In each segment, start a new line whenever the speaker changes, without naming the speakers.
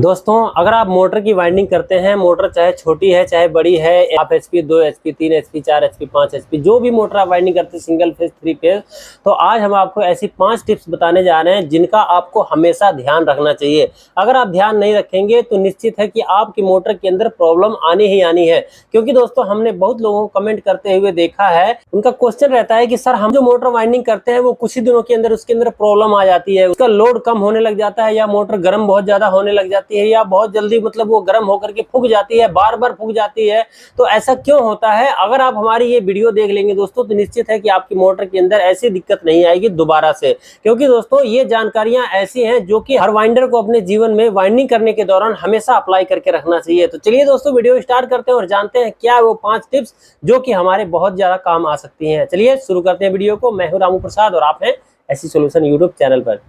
दोस्तों, अगर आप मोटर की वाइंडिंग करते हैं, मोटर चाहे छोटी है चाहे बड़ी है, आप HP 2 HP 3 HP 4 HP 5 HP जो भी मोटर आप वाइंडिंग करते हैं, सिंगल फेज 3 फेज, तो आज हम आपको ऐसी 5 टिप्स बताने जा रहे हैं जिनका आपको हमेशा ध्यान रखना चाहिए। अगर आप ध्यान नहीं रखेंगे तो निश्चित है कि आपकी मोटर के अंदर प्रॉब्लम आनी ही आनी है। क्योंकि दोस्तों, हमने बहुत लोगों को कमेंट करते हुए देखा है, उनका क्वेश्चन रहता है कि सर हम जो मोटर वाइंडिंग करते हैं वो कुछ ही दिनों के अंदर उसके अंदर प्रॉब्लम आ जाती है, उसका लोड कम होने लग जाता है, या मोटर गर्म बहुत ज्यादा होने लग जाती है, या बहुत जल्दी मतलब वो गर्म होकर के फूक जाती है, बार बार फूक जाती है। तो ऐसा क्यों होता है? अगर आप हमारी ये वीडियो देख लेंगे दोस्तों तो निश्चित है कि आपकी मोटर के अंदर ऐसी दिक्कत नहीं आएगी दोबारा से। क्योंकि दोस्तों, ये जानकारियां ऐसी हैं जो कि हर वाइंडर को अपने जीवन में वाइंडिंग करने के दौरान हमेशा अप्लाई करके रखना चाहिए। तो चलिए दोस्तों, वीडियो स्टार्ट करते हैं और जानते हैं क्या वो 5 टिप्स जो कि हमारे बहुत ज्यादा काम आ सकती हैं। चलिए शुरू करते हैं वीडियो को। मैं हूं रामू प्रसाद और आप हैं एसी सॉल्यूशन यूट्यूब चैनल पर।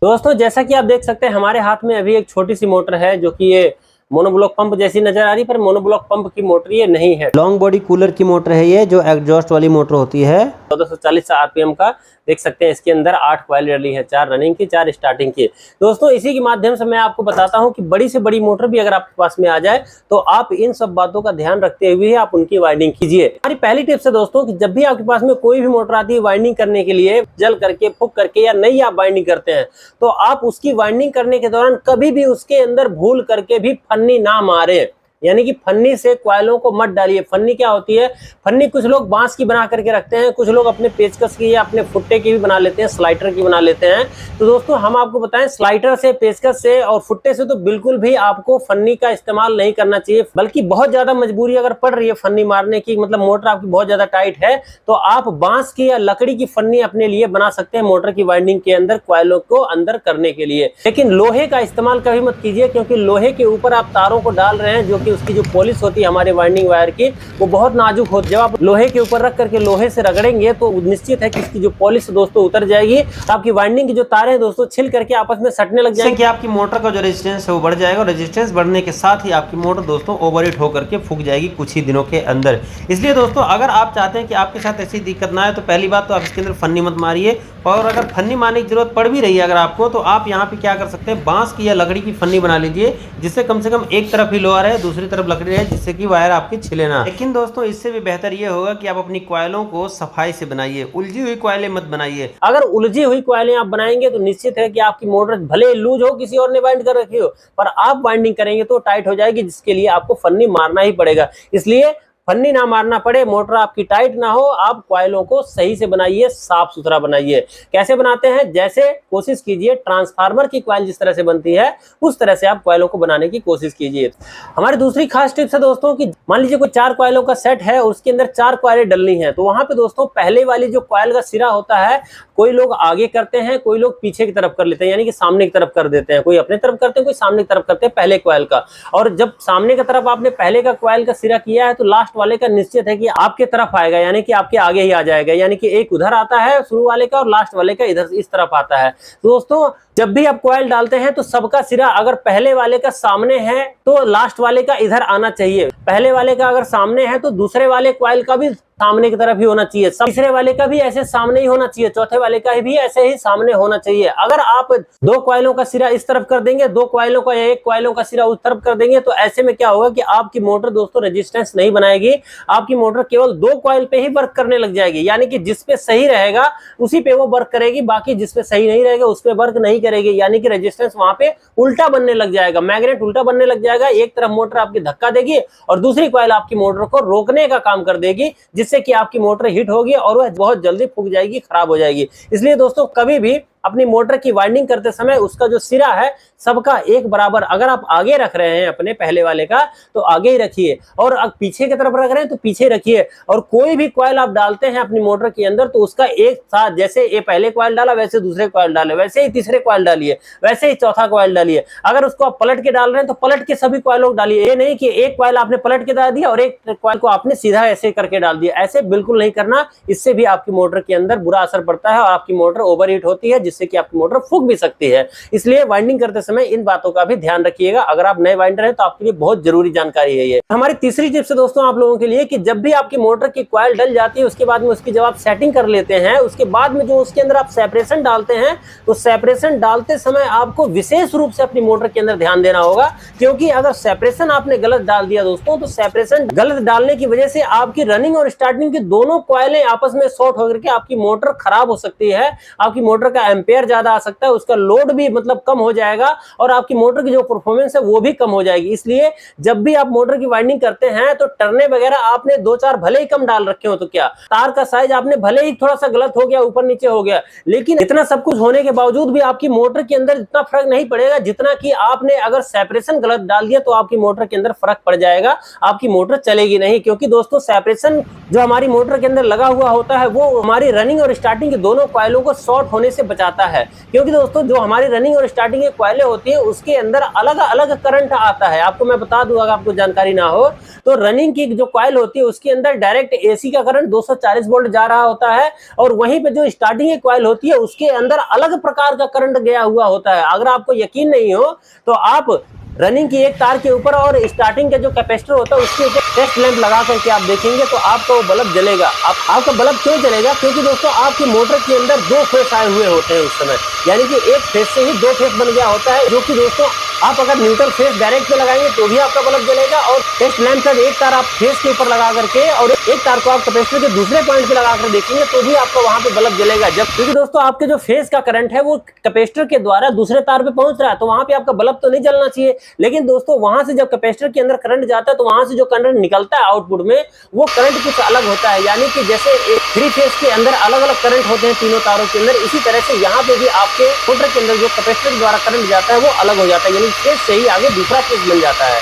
दोस्तों, जैसा कि आप देख सकते हैं, हमारे हाथ में अभी एक छोटी सी मोटर है जो कि ये मोनोब्लॉक पंप जैसी नजर आ रही, पर मोनोब्लॉक पंप की मोटर ये नहीं है। लॉन्ग बॉडी कूलर की मोटर है ये, जो एग्जॉस्ट वाली मोटर होती है। 1440 आरपीएम का देख सकते हैं। इसके अंदर 8 कॉइल डली है, 4 रनिंग की, 4 स्टार्टिंग की। दोस्तों, इसी के माध्यम से मैं आपको बताता हूं कि बड़ी से बड़ी मोटर भी अगर आपके पास में आ जाए तो आप इन सब बातों का ध्यान रखते हुए आप उनकी वाइंडिंग कीजिए। हमारी पहली टिप्स है दोस्तों कि जब भी आपके पास में कोई भी मोटर आती है वाइंडिंग करने के लिए, जल करके, फूक करके या नहीं आप वाइंडिंग करते हैं, तो आप उसकी वाइंडिंग करने के दौरान कभी भी उसके अंदर भूल करके भी फन्नी ना मारे। यानी कि फन्नी से कॉइलों को मत डालिए। फन्नी क्या होती है? फन्नी कुछ लोग बांस की बना करके रखते हैं, कुछ लोग अपने पेचकस की या अपने फुट्टे की भी बना लेते हैं, स्लाइडर की बना लेते हैं। तो दोस्तों, हम आपको बताएं, स्लाइडर से, पेचकस से और फुट्टे से तो बिल्कुल भी आपको फन्नी का इस्तेमाल नहीं करना चाहिए। बल्कि बहुत ज्यादा मजबूरी अगर पड़ रही है फन्नी मारने की, मतलब मोटर आपकी बहुत ज्यादा टाइट है, तो आप बांस की या लकड़ी की फन्नी अपने लिए बना सकते हैं मोटर की वाइंडिंग के अंदर कॉइलों को अंदर करने के लिए। लेकिन लोहे का इस्तेमाल कभी मत कीजिए, क्योंकि लोहे के ऊपर आप तारों को डाल रहे हैं, जो कि उसकी जो पॉलिश होती है हमारे वाइंडिंग वायर की, वो बहुत नाजुक होती है। जब आप लोहे के ऊपर रख करके लोहे से रगड़ेंगे तो निश्चित है कि इसकी जो पॉलिश दोस्तों उतर जाएगी। आपकी वाइंडिंग की जो तारें हैं दोस्तों छिल करके आपस में सटने लग जाएंगे, कि आपकी मोटर का जो रेजिस्टेंस है वो बढ़ जाएगा। और रेजिस्टेंस बढ़ने के साथ ही आपकी मोटर दोस्तों ओवरहीट होकर के फूक जाएगी कुछ ही दिनों के अंदर। इसलिए दोस्तों, अगर आप चाहते हैं कि आपके साथ ऐसी दिक्कत ना आए, तो पहली बात तो आप इसके अंदर फन्नी मत मारिए। और अगर फन्नी मारने की जरूरत पड़ भी रही है अगर आपको, तो आप यहाँ पे क्या कर सकते हैं, बांस की या लकड़ी की फन्नी बना लीजिए, जिससे कम से कम एक तरफ ही लोहा रहे, दूसरी तरफ लकड़ी रहे, जिससे कि वायर आपकी छिले ना। लेकिन दोस्तों, इससे भी बेहतर ये होगा कि आप अपनी कॉइलों को सफाई से बनाइए। उलझी हुई कॉइलें मत बनाइए। अगर उलझी हुई कॉइलें आप बनाएंगे तो निश्चित है कि आपकी मोटर भले लूज हो, किसी और ने वाइंड कर रखी हो, पर आप वाइंडिंग करेंगे तो टाइट हो जाएगी, जिसके लिए आपको फन्नी मारना ही पड़ेगा। इसलिए फन्नी ना मारना पड़े, मोटर आपकी टाइट ना हो, आप कॉइलों को सही से बनाइए, साफ सुथरा बनाइए। कैसे बनाते हैं? जैसे कोशिश कीजिए ट्रांसफार्मर की कॉइल जिस तरह से बनती है उस तरह से आप कॉइलों को बनाने की कोशिश कीजिए। हमारी दूसरी खास टिप्स है दोस्तों कि मान लीजिए कोई 4 कॉइलों का सेट है और उसके अंदर 4 कॉइलें डलनी है, तो वहां पे दोस्तों पहले वाली जो कॉइल का सिरा होता है, कोई लोग आगे करते हैं, कोई लोग पीछे की तरफ कर लेते हैं, यानी कि सामने की तरफ कर देते हैं। कोई अपने तरफ करते हैं, कोई सामने की तरफ करते हैं पहले कॉइल का। और जब सामने की तरफ आपने पहले का कॉइल का सिरा किया है तो लास्ट वाले का निश्चित है कि आपके तरफ आएगा, यानी कि आपके आगे ही आ जाएगा। यानी कि एक उधर आता है शुरू वाले का और लास्ट वाले का इधर इस तरफ आता है। दोस्तों, जब भी आप कॉइल डालते हैं तो सबका सिरा अगर पहले वाले का सामने है तो लास्ट वाले का इधर आना चाहिए। पहले वाले का अगर सामने है तो दूसरे वाले कॉइल का भी सामने की तरफ ही होना चाहिए। तीसरे वाले का भी ऐसे सामने ही होना चाहिए, चौथे वाले का भी ऐसे ही सामने होना चाहिए। अगर आप 2 कॉइलों का सिरा इस तरफ कर देंगे, 2 कॉइलों का या 1 कॉइलों का सिरा उस तरफ कर देंगे, तो ऐसे में क्या होगा कि आपकी मोटर दोस्तों रेजिस्टेंस नहीं बनाएगी। आपकी मोटर केवल 2 कॉइल पे ही वर्क करने लग जाएगी, यानी कि जिस पे सही रहेगा उसी पे वो वर्क करेगी, बाकी जिस पे सही नहीं रहेगा उस पे वर्क नहीं करेगी। यानी कि रेजिस्टेंस वहां पे उल्टा बनने लग जाएगा, मैग्नेट उल्टा बनने लग जाएगा। एक तरफ मोटर आपकी धक्का देगी और दूसरी कॉइल आपकी मोटर को रोकने का काम कर देगी, जिससे कि आपकी मोटर हिट होगी और वह बहुत जल्दी फूक जाएगी, खराब हो जाएगी। इसलिए दोस्तों, कभी भी अपनी मोटर की वाइंडिंग करते समय उसका जो सिरा है सबका एक बराबर, अगर आप आगे रख रहे हैं अपने पहले वाले का तो आगे ही रखिए, और पीछे की तरफ रख रहे हैं तो पीछे रखिए। और कोई भी कॉइल आप डालते हैं अपनी मोटर के अंदर तो उसका एक साथ, जैसे ये पहले कॉइल डाला वैसे दूसरे कॉइल डाले, वैसे ही तीसरे कॉइल डालिए, वैसे ही चौथा कॉइल डालिए। अगर उसको आप पलट के डाल रहे हैं तो पलट के सभी कॉइलों डालिए। ये नहीं कि एक कॉइल आपने पलट के डाल दिया और एक कॉइल को आपने सीधा ऐसे करके डाल दिया। ऐसे बिल्कुल नहीं करना, इससे भी आपकी मोटर के अंदर बुरा असर पड़ता है और आपकी मोटर ओवरहीट होती है, जिससे कि आपकी मोटर फूक भी सकती है। इसलिए वाइंडिंग करते समय इन बातों का भी ध्यान रखिएगा। अगर आप नए वाइंडर हैं तो आपके लिए बहुत जरूरी जानकारी है ये। हमारी तीसरी टिप्स है दोस्तों आप लोगों के लिए कि जब भी आपकी मोटर की कॉइल डल जाती है, उसके बाद में उसकी जब आप सेटिंग कर लेते हैं, उसके बाद में जो उसके अंदर आप सेपरेशन डालते हैं, तो सेपरेशन डालते समय आपको विशेष रूप से अपनी मोटर के अंदर ध्यान देना होगा। क्योंकि अगर सेपरेशन आपने गलत डाल दिया दोस्तों, तो सेपरेशन गलत डालने की वजह से आपकी रनिंग और स्टार्टिंग की दोनों कॉइलें आपस में शॉर्ट होकर के आपकी मोटर खराब हो सकती है। आपकी मोटर का एम्पेयर ज्यादा आ सकता है, उसका लोड भी मतलब कम हो जाएगा और आपकी मोटर की जो परफॉर्मेंस है वो भी कम हो जाएगी। इसलिए जब भी आप मोटर की वाइंडिंग करते हैं तो टर्ने वगैरह आपने 2-4 भले ही कम डाल रखे हो तो क्या, तार का साइज आपने भले ही थोड़ा सा गलत हो गया, ऊपर नीचे हो गया, लेकिन इतना सब कुछ होने के बावजूद भी आपकी मोटर के अंदर इतना फर्क नहीं पड़ेगा जितना कि आपने अगर सेपरेशन गलत डाल दिया तो आपकी मोटर के अंदर फर्क पड़ जाएगा, आपकी मोटर चलेगी नहीं। क्योंकि दोस्तों सेपरेशन जो हमारी मोटर के अंदर लगा हुआ होता है वो हमारी रनिंग और स्टार्टिंग की दोनों कॉइलों को शॉर्ट होने से बचाता है। क्योंकि दोस्तों जो हमारी रनिंग और स्टार्टिंग की कॉइलें होती है उसके अंदर अलग अलग करंट आता है। आपको मैं बता दूं, अगर आपको जानकारी ना हो तो रनिंग की जो कॉइल होती है उसके अंदर डायरेक्ट एसी का करंट 240 वोल्ट जा रहा होता है और वहीं पे जो स्टार्टिंग की कॉइल होती है उसके अंदर अलग प्रकार का करंट गया हुआ होता है। अगर आपको यकीन नहीं हो तो आप रनिंग की एक तार के ऊपर और स्टार्टिंग का जो कैपेसिटर होता है उसके ऊपर टेस्ट लैंप लगा करके आप देखेंगे तो आपका वो बल्ब जलेगा। आपका बल्ब क्यों जलेगा? क्योंकि दोस्तों आपकी मोटर के अंदर 2 फेस आए हुए होते हैं उस समय, यानी कि एक फेस से ही 2 फेस बन गया होता है, जो कि दोस्तों आप अगर न्यूट्रल फेस डायरेक्ट पे लगाएंगे तो भी आपका बल्ब जलेगा और टेस्ट लैंप का एक तार आप फेस के ऊपर लगा करके और एक तार को आप कैपेसिटर के दूसरे पॉइंट पे लगा कर देखेंगे तो भी आपका वहां पे बल्ब जलेगा। जब क्योंकि दोस्तों आपके जो फेस का करंट है वो कैपेसिटर के द्वारा दूसरे तार पे पहुंच रहा है तो वहां पे आपका बल्ब तो नहीं जलना चाहिए। लेकिन दोस्तों वहां से जब कैपेसिटर के अंदर करंट जाता है तो वहां से जो करंट निकलता है आउटपुट में वो करंट कुछ अलग होता है, यानी कि जैसे 3 फेस के अंदर अलग अलग करंट होते हैं तीनों तारों के अंदर, इसी तरह से यहाँ पे भी आपके मोटर के अंदर जो कैपेसिटर द्वारा करंट जाता है वो अलग हो जाता है, यानी फेस से ही आगे दूसरा फेस बन जाता है।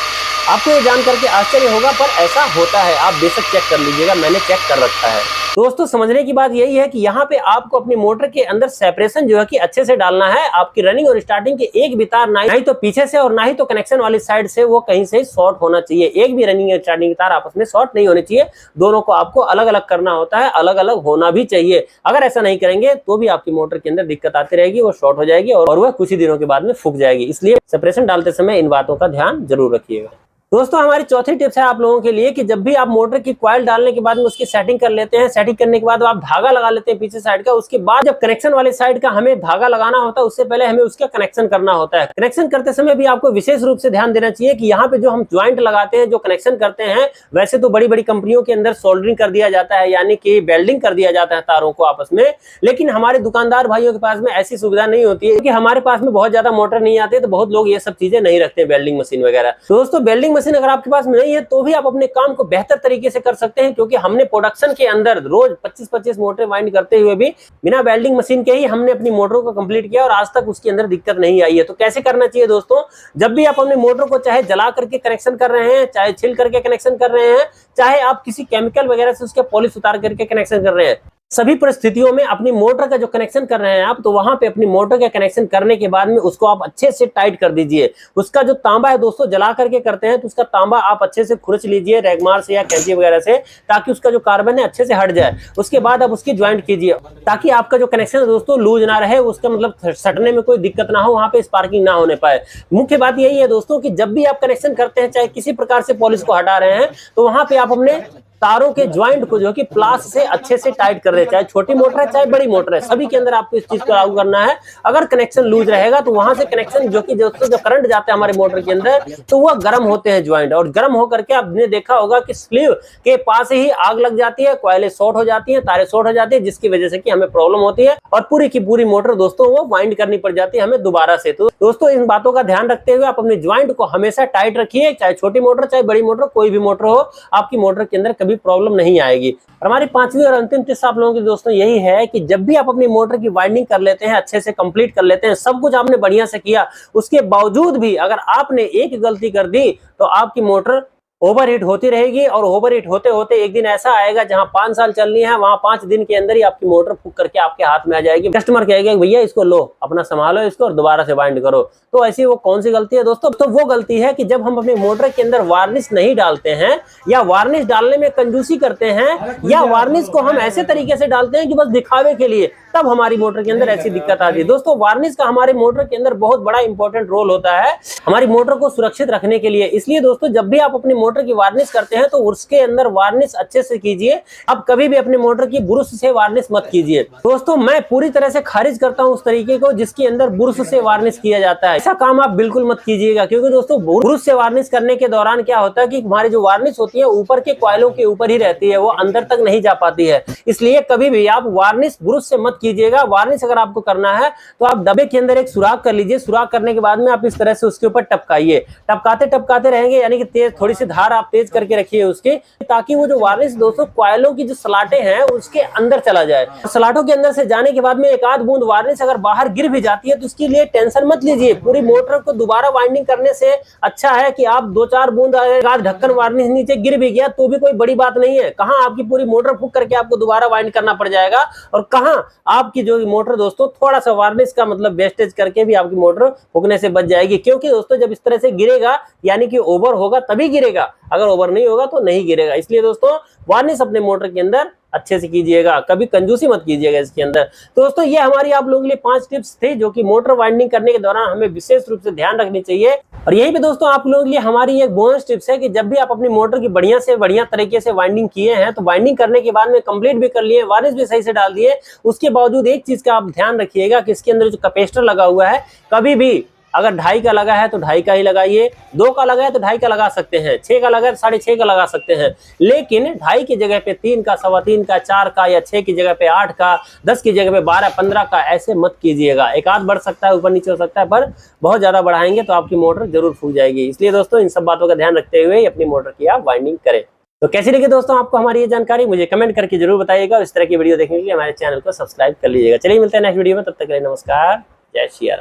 आपको ये जान करके आश्चर्य होगा पर ऐसा होता है, आप बेशक चेक कर लीजिएगा, मैंने चेक कर रखा है। दोस्तों समझने की बात यही है कि यहाँ पे आपको अपनी मोटर के अंदर सेपरेशन जो है कि अच्छे से डालना है। आपकी रनिंग और स्टार्टिंग के एक भी तार ना ही तो पीछे से और ना ही तो कनेक्शन वाली साइड से वो कहीं से शॉर्ट होना चाहिए। एक भी रनिंग और स्टार्टिंग की तार आपस में शॉर्ट नहीं होनी चाहिए, दोनों को आपको अलग अलग करना होता है, अलग अलग होना भी चाहिए। अगर ऐसा नहीं करेंगे तो भी आपकी मोटर के अंदर दिक्कत आती रहेगी, वो शॉर्ट हो जाएगी और वह कुछ ही दिनों के बाद में फूक जाएगी। इसलिए सेपरेशन डालते समय इन बातों का ध्यान जरूर रखिएगा। दोस्तों हमारी चौथी टिप्स है आप लोगों के लिए कि जब भी आप मोटर की कॉइल डालने के बाद में उसकी सेटिंग कर लेते हैं, सेटिंग करने के बाद आप धागा लगा लेते हैं पीछे साइड का, उसके बाद जब कनेक्शन वाले साइड का हमें धागा लगाना होता है उससे पहले हमें उसका कनेक्शन करना होता है। कनेक्शन करते समय भी आपको विशेष रूप से ध्यान देना चाहिए कि यहाँ पे जो हम ज्वाइंट लगाते हैं, जो कनेक्शन करते हैं, वैसे तो बड़ी बड़ी कंपनियों के अंदर सोल्डरिंग कर दिया जाता है, यानी कि वेल्डिंग कर दिया जाता है तारों को आपस में, लेकिन हमारे दुकानदार भाइयों के पास में ऐसी सुविधा नहीं होती है, क्योंकि हमारे पास में बहुत ज्यादा मोटर नहीं आती है तो बहुत लोग ये सब चीजें नहीं रखते, वेल्डिंग मशीन वगैरह। दोस्तों वेल्डिंग मशीन अगर आपके पास नहीं है तो भी आप अपने काम को बेहतर तरीके से कर सकते हैं, क्योंकि हमने प्रोडक्शन के अंदर रोज 25-25 मोटर वाइंड करते हुए भी बिना वेल्डिंग मशीन के ही हमने अपनी मोटरों को कंप्लीट किया और आज तक उसके अंदर दिक्कत नहीं आई है। तो कैसे करना चाहिए दोस्तों? जब भी आप अपने मोटर को चाहे जला करके कनेक्शन कर रहे हैं, चाहे छिल करके कनेक्शन कर रहे हैं, चाहे आप किसी केमिकल वगैरह से उसके पॉलिश उतार करके कनेक्शन कर रहे हैं, सभी परिस्थितियों में अपनी मोटर का जो कनेक्शन कर रहे हैं आप, तो वहां पे अपनी मोटर का कनेक्शन करने के बाद में उसको आप अच्छे से टाइट कर दीजिए। उसका जो तांबा है दोस्तों, जला करके करते हैं तो उसका तांबा आप अच्छे से खुरच लीजिए रैगमार से या कैंची वगैरह से, ताकि उसका जो कार्बन है अच्छे से हट जाए। उसके बाद आप उसकी ज्वाइंट कीजिए ताकि आपका जो कनेक्शन है दोस्तों लूज ना रहे, उसका मतलब सटने में कोई दिक्कत ना हो, वहां पे स्पार्किंग ना होने पाए। मुख्य बात यही है दोस्तों कि जब भी आप कनेक्शन करते हैं, चाहे किसी प्रकार से पॉलिश को हटा रहे हैं, तो वहां पे आप अपने तारों के ज्वाइंट को जो कि प्लास से अच्छे से टाइट कर रहे हैं, चाहे छोटी मोटर है चाहे बड़ी मोटर है, सभी के अंदर आपको इस चीज को लागू करना है। अगर कनेक्शन लूज रहेगा तो वहां से कनेक्शन जो कि जो करंट जाता है हमारे मोटर के अंदर, तो वह गर्म होते हैं ज्वाइंट, और गर्म होकर के आपने देखा होगा कि स्लीव के पास ही आग लग जाती है, कॉइलें शॉर्ट हो जाती है, तारें शॉर्ट हो जाती है, जिसकी वजह से कि हमें प्रॉब्लम होती है और पूरी की पूरी मोटर दोस्तों वो वाइंड करनी पड़ जाती है हमें दोबारा से। तो दोस्तों इन बातों का ध्यान रखते हुए आप अपने ज्वाइंट को हमेशा टाइट रखिए, चाहे छोटी मोटर चाहे बड़ी मोटर, कोई भी मोटर हो, आपकी मोटर के अंदर कभी प्रॉब्लम नहीं आएगी। और हमारी पांचवी और अंतिम टिप्स आप लोगों की दोस्तों यही है कि जब भी आप अपनी मोटर की वाइंडिंग कर लेते हैं, अच्छे से कंप्लीट कर लेते हैं, सब कुछ आपने बढ़िया से किया, उसके बावजूद भी अगर आपने एक गलती कर दी तो आपकी मोटर ओवरहीट होती रहेगी, और ओवरहीट होते होते एक दिन ऐसा आएगा जहां 5 साल चलनी है, वहां 5 दिन के अंदर ही आपकी मोटर फूक करके आपके हाथ में आ जाएगी। कस्टमर कहेगा भैया इसको लो, अपना संभालो इसको और दोबारा से वाइंड करो। तो ऐसी वो कौन सी गलती है दोस्तों? तो वो गलती है कि जब हम अपने मोटर के अंदर वार्निश नहीं डालते हैं, या वार्निश डालने में कंजूसी करते हैं, या वार्निश को हम ऐसे तरीके से डालते हैं कि बस दिखावे के लिए, तब हमारी मोटर के अंदर ऐसी दिक्कत आती है। दोस्तों वार्निश का हमारे मोटर के अंदर बहुत बड़ा इंपॉर्टेंट रोल होता है हमारी मोटर को सुरक्षित रखने के लिए। इसलिए दोस्तों जब भी आप अपनी मोटर की वार्निश करते हैं तो उसके अंदर वार्निश अच्छे से कीजिए। आप कभी भी अपने मोटर की ब्रुश से वार्निश मत कीजिए। दोस्तों मैं पूरी तरह से खारिज करता हूं उस तरीके को जिसके अंदर ब्रुश से वार्निश किया जाता है। ऐसा काम आप बिल्कुल मत कीजिएगा, क्योंकि दोस्तों ब्रुश से वार्निश करने के दौरान क्या होता है कि हमारी जो वार्निश होती है ऊपर के कॉइलों के ऊपर ही रहती है, वो अंदर तक नहीं जा पाती है। इसलिए कभी भी आप वार्निश ब्रुश से मत कीजिएगा। वार्निश अगर आपको करना है तो आप डब्बे के अंदर एक सुराख कर लीजिए। सुराख करने के बाद में आप इस तरह से उसके ऊपर टपकाइए। टपकाते रहेंगे, यानी कि तेज थोड़ी सी धार आप तेज करके रखिए उसके, ताकि वो जो वार्निश दोस्तों कॉइलों की जो सलाटें हैं उसके अंदर चला जाए। सलाटों के अंदर से जाने के बाद में एक आध बूंद वार्निश अगर बाहर गिर भी जाती है तो उसके लिए टेंशन मत लीजिए। पूरी मोटर को दोबारा वाइंडिंग करने से अच्छा है कि आप 2-4 बूंद ढक्कन वार्निश नीचे गिर भी गया तो भी कोई बड़ी बात नहीं है। कहां आपकी पूरी मोटर फूक करके आपको दोबारा वाइंड करना पड़ जाएगा, और कहां आपकी जो मोटर दोस्तों थोड़ा सा वार्निश का मतलब वेस्टेज करके भी आपकी मोटर फूकने से बच जाएगी। क्योंकि दोस्तों जब इस तरह से गिरेगा यानी कि ओवर होगा तभी गिरेगा, अगर ओवर नहीं होगा तो नहीं गिरेगा। इसलिए दोस्तों वार्निश अपने मोटर के अंदर अच्छे से कीजिएगा, कभी कंजूसी मत कीजिएगा इसके अंदर। तो दोस्तों ये हमारी आप लोगों के लिए 5 टिप्स थे जो कि मोटर वाइंडिंग करने के दौरान हमें विशेष रूप से ध्यान रखनी चाहिए। और यहीं पे दोस्तों आप लोगों के लिए हमारी एक बोनस टिप्स है कि जब भी आप अपनी मोटर की बढ़िया से बढ़िया तरीके से वाइंडिंग किए हैं, तो वाइंडिंग करने के बाद में कंप्लीट भी कर लिए, वार्निश भी सही से डाल दिए, उसके बावजूद एक चीज का आप ध्यान रखिएगा कि इसके अंदर जो कैपेसिटर लगा हुआ है, कभी भी अगर 2.5 का लगा है तो 2.5 का ही लगाइए, 2 का लगा है तो 2.5 का लगा सकते हैं, 6 का लगा है तो 6.5 का लगा सकते हैं। लेकिन 2.5 की जगह पे 3 का, 3.25 का, 4 का, या 6 की जगह पे 8 का, 10 की जगह पे 12, 15 का, ऐसे मत कीजिएगा। एक आध बढ़ सकता है, ऊपर नीचे हो सकता है, पर बहुत ज्यादा बढ़ाएंगे तो आपकी मोटर जरूर फूक जाएगी। इसलिए दोस्तों इन सब बातों का ध्यान रखते हुए अपनी मोटर की आप वाइंडिंग करें। तो कैसी लगी दोस्तों आपको हमारी ये जानकारी, मुझे कमेंट करके जरूर बताइएगा। और इस तरह की वीडियो देखने के लिए हमारे चैनल को सब्सक्राइब कर लीजिएगा। चलिए मिलते हैं नेक्स्ट वीडियो में, तब तक के लिए नमस्कार, जय श्री राम।